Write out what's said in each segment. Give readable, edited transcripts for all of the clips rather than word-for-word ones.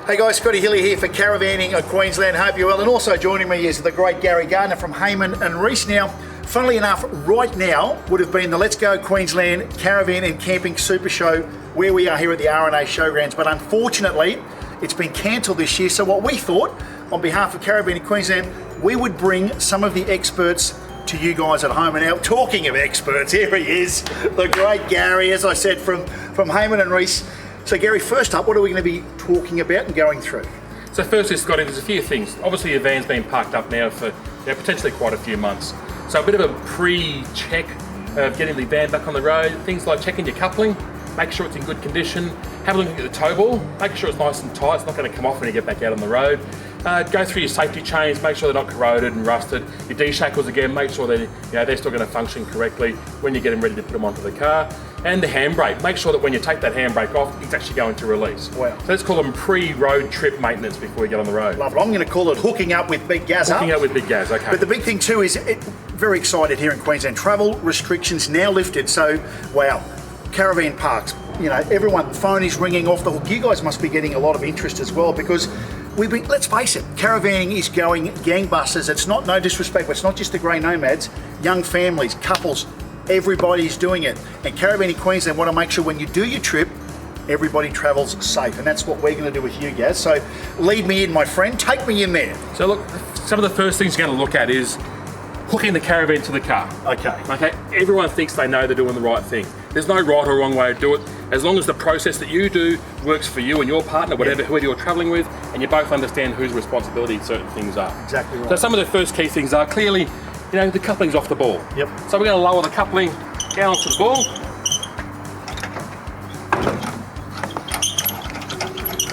Hey guys, Scotty Hillier here for Caravanning of Queensland. Hope you're well. And also joining me is the great Gary Gardner from Hayman Reece. Now, funnily enough, right now would have been the Let's Go Queensland Caravan and Camping Super Show where we are here at the R&A Showgrounds. But unfortunately, it's been cancelled this year. So what we thought, on behalf of Caravanning Queensland, we would bring some of the experts to you guys at home. And now, talking of experts, here he is, the great Gary, as I said, from Hayman Reece. So Gary, first up, what are we going to be talking about and going through? So firstly, Scotty, there's a few things. Obviously your van's been parked up now for potentially quite a few months. So a bit of a pre-check of getting the van back on the road. Things like checking your coupling, make sure it's in good condition, have a look at the tow ball, make sure it's nice and tight, it's not going to come off when you get back out on the road. Go through your safety chains, make sure they're not corroded and rusted. Your D-shackles again, make sure they're still going to function correctly when you get them ready to put them onto the car. And the handbrake, make sure that when you take that handbrake off, it's actually going to release. Wow. So let's call them pre-road trip maintenance before you get on the road. Love it. I'm going to call it hooking up with big gas. Hooking up with big gas, okay. But the big thing too is, very excited here in Queensland, travel restrictions now lifted. So, wow, caravan parks, everyone, phone is ringing off the hook. You guys must be getting a lot of interest as well because let's face it, caravanning is going gangbusters. It's not, no disrespect, but it's not just the grey nomads, young families, couples, everybody's doing it. And Caravanning Queensland want to make sure when you do your trip, everybody travels safe. And that's what we're going to do with you guys. So lead me in, my friend, take me in there. So look, some of the first things you're going to look at is hooking the caravan to the car. Okay, everyone thinks they know they're doing the right thing. There's no right or wrong way to do it. As long as the process that you do works for you and your partner, whoever you're traveling with, and you both understand whose responsibility certain things are. Exactly right. So some of the first key things are clearly, the coupling's off the ball. Yep. So we're going to lower the coupling down onto the ball.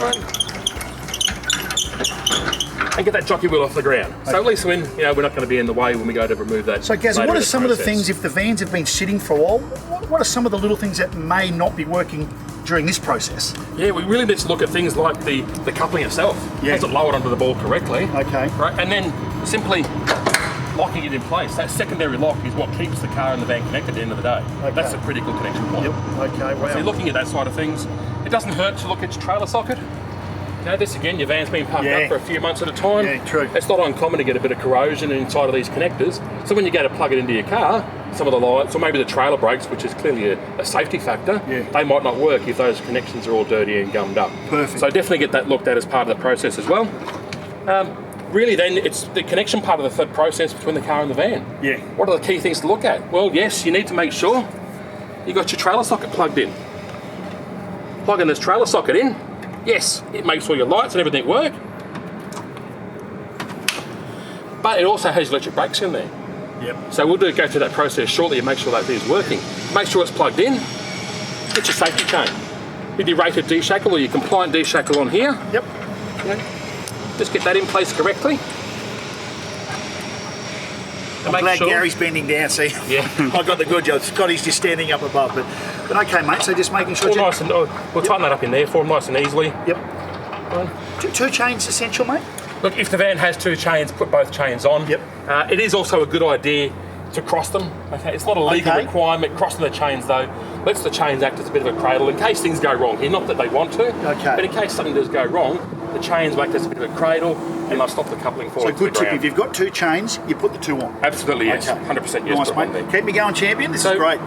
Right. And get that jockey wheel off the ground. Okay. So at least when we're not going to be in the way when we go to remove that. So Gaz, what are some of the things, if the vans have been sitting for a while, what are some of the little things that may not be working during this process? Yeah, we really need to look at things like the coupling itself. Yeah. Has it lowered onto the ball correctly? Okay. Right, and then simply locking it in place. That secondary lock is what keeps the car and the van connected at the end of the day. Okay. That's a critical connection point. Yep. Okay, wow. So you're looking at that side of things. It doesn't hurt to look at your trailer socket. This again, your van's been parked up for a few months at a time. Yeah, true. It's not uncommon to get a bit of corrosion inside of these connectors. So when you go to plug it into your car, some of the lights, or maybe the trailer brakes, which is clearly a safety factor, they might not work if those connections are all dirty and gummed up. Perfect. So definitely get that looked at as part of the process as well. Really then, it's the connection part of the process between the car and the van. Yeah. What are the key things to look at? Well, yes, you need to make sure you got your trailer socket plugged in. Plugging this trailer socket in, yes, it makes all your lights and everything work, but it also has electric brakes in there. Yep. So we'll go through that process shortly and make sure that is working. Make sure it's plugged in. Get your safety chain. With your rated D-shackle or your compliant D-shackle on here. Yep. Just get that in place correctly. I'm glad Gary's bending down, see? Yeah. I got the good job. Scotty's just standing up above, but okay, mate, so just making sure... Nice and, we'll tighten that up in there for him nice and easily. Yep. Two chains essential, mate? Look, if the van has two chains, put both chains on. Yep. It is also a good idea to cross them. Okay, it's not a legal requirement. Crossing the chains though lets the chains act as a bit of a cradle in case things go wrong here. Not that they want to, but in case something does go wrong, the chains will act as a bit of a cradle and they'll stop the coupling falling. So good tip, if you've got two chains, you put the two on. Absolutely, yes. 100% yes. Nice, mate. Keep me going, champion. This is great.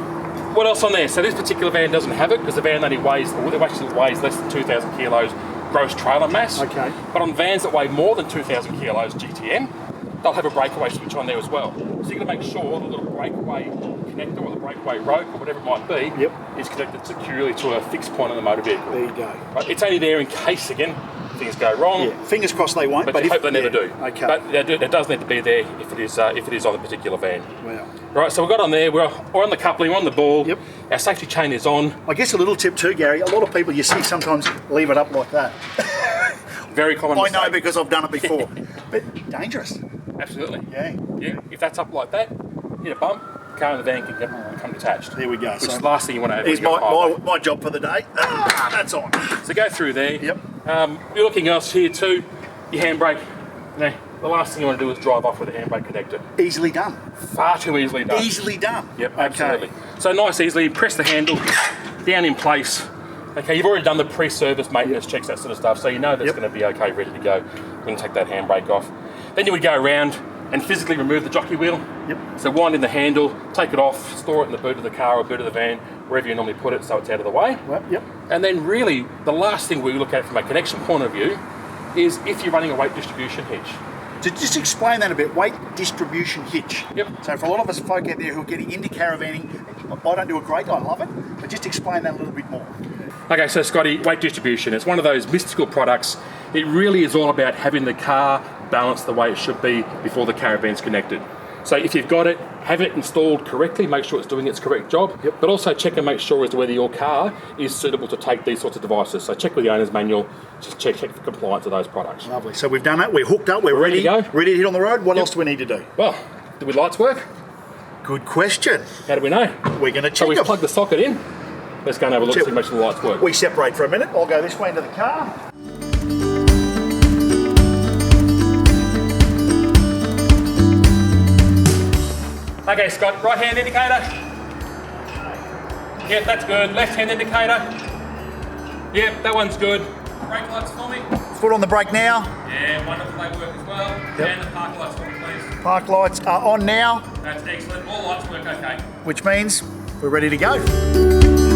What else on there? So this particular van doesn't have it because the van only weighs less than 2,000 kilos gross trailer mass. Okay. But on vans that weigh more than 2,000 kilos GTM, they'll have a breakaway switch on there as well. So you're going to make sure the little breakaway connector or the breakaway rope or whatever it might be is connected securely to a fixed point on the motor vehicle. There you go. Right, it's only there in case, again, things go wrong. Yeah. Fingers crossed they won't. But you hope they never do. Okay. But it does need to be there if it is on the particular van. Wow. Right, so we've got on there, we're on the coupling, we're on the ball. Yep. Our safety chain is on. I guess a little tip too, Gary, a lot of people you see sometimes leave it up like that. Very common mistake. I know because I've done it before. But dangerous. Absolutely. Yeah. If that's up like that, hit a bump, car and the van can become detached. There we go. Which is the last thing you want to have. Here's my job for the day. That's on. So go through there. Yep. You're looking else here too, your handbrake. The last thing you want to do is drive off with a handbrake connector. Easily done. Far too easily done. Easily done. Yep, absolutely. So nice, easily, press the handle down in place, Okay, you've already done the pre-service maintenance checks, that sort of stuff, so you know that's going to be okay, ready to go. We're going to take that handbrake off. Then you would go around and physically remove the jockey wheel. Yep. So wind in the handle, take it off, store it in the boot of the car or boot of the van, wherever you normally put it, so it's out of the way. Yep. And then really, the last thing we look at from a connection point of view is if you're running a weight distribution hitch. So just explain that a bit, weight distribution hitch. Yep. So for a lot of us folk out there who are getting into caravanning, I don't do it great, I love it, but just explain that a little bit more. Okay, so Scotty, weight distribution, it's one of those mystical products. It really is all about having the car balanced the way it should be before the caravan's connected. So if you've got it, have it installed correctly, make sure it's doing its correct job, but also check and make sure as to whether your car is suitable to take these sorts of devices. So check with the owner's manual, just check for compliance of those products. Lovely. So we've done that, we're hooked up, we're ready to go. Ready to hit on the road. What else do we need to do? Well, do we lights work? Good question. How do we know? We're going to check So we them. plug the socket in. Let's go and have a look, see make sure the lights work. We separate for a minute. I'll go this way into the car. Okay, Scott, right hand indicator. Yep, that's good. Left hand indicator. Yep, that one's good. Brake lights for me. Foot on the brake now. Yeah, wonderful, they work as well. And the park lights for me, please. Park lights are on now, That's excellent. All lights work okay. which means we're ready to go.